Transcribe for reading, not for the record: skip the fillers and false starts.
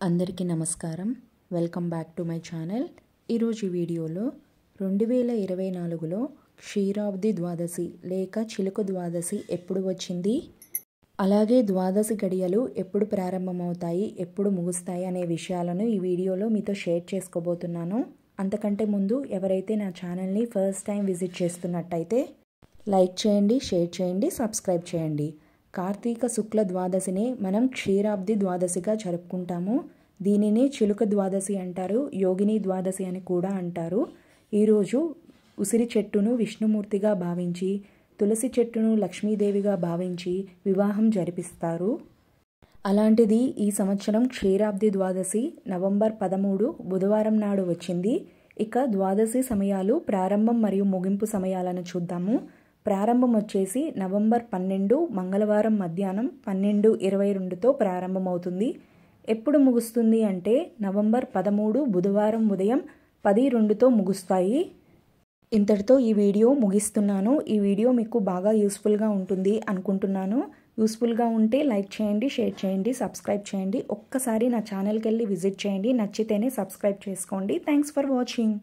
అందరికీ నమస్కారం. Welcome back to my channel. ఈరోజు వీడియోలో 2024లో క్షీరాబ్ది ద్వాదశి లేక చిలుక ద్వాదశి ఎప్పుడు వచ్చింది, అలాగే ద్వాదశి గడియలు ఎప్పుడు ప్రారంభమవుతాయి, ఎప్పుడు ముగుస్తాయి అనే విషయాలను ఈ వీడియోలో మీతో షేర్ చేసుకోబోతున్నాను. అంతకంటే ముందు ఎవరైతే నా ఛానల్ని ఫస్ట్ టైం విజిట్ చేస్తున్నట్టయితే లైక్ చేయండి, షేర్ చేయండి, సబ్స్క్రైబ్ చేయండి. కార్తీక శుక్ల ద్వాదశిని మనం క్షీరాబ్ది ద్వాదశిగా జరుపుకుంటాము. దీనిని చిలుక ద్వాదశి అంటారు, యోగిని ద్వాదశి అని కూడా అంటారు. ఈరోజు ఉసిరి చెట్టును విష్ణుమూర్తిగా భావించి, తులసి చెట్టును లక్ష్మీదేవిగా భావించి వివాహం జరిపిస్తారు. అలాంటిది ఈ సంవత్సరం క్షీరాబ్ది ద్వాదశి నవంబర్ 13 బుధవారం నాడు వచ్చింది. ఇక ద్వాదశి సమయాలు ప్రారంభం మరియు ముగింపు సమయాలను చూద్దాము. ప్రారంభం వచ్చేసి నవంబర్ 12 మంగళవారం మధ్యాహ్నం 12:22తో ప్రారంభమవుతుంది. ఎప్పుడు ముగుస్తుంది అంటే నవంబర్ 13 బుధవారం ఉదయం 10:02తో ముగుస్తాయి. ఇంతటితో ఈ వీడియో ముగిస్తున్నాను. ఈ వీడియో మీకు బాగా యూస్ఫుల్గా ఉంటుంది అనుకుంటున్నాను. యూస్ఫుల్గా ఉంటే లైక్ చేయండి, షేర్ చేయండి, సబ్స్క్రైబ్ చేయండి. ఒక్కసారి నా ఛానల్కి వెళ్ళి విజిట్ చేయండి. నచ్చితేనే సబ్స్క్రైబ్ చేసుకోండి. Thanks for watching.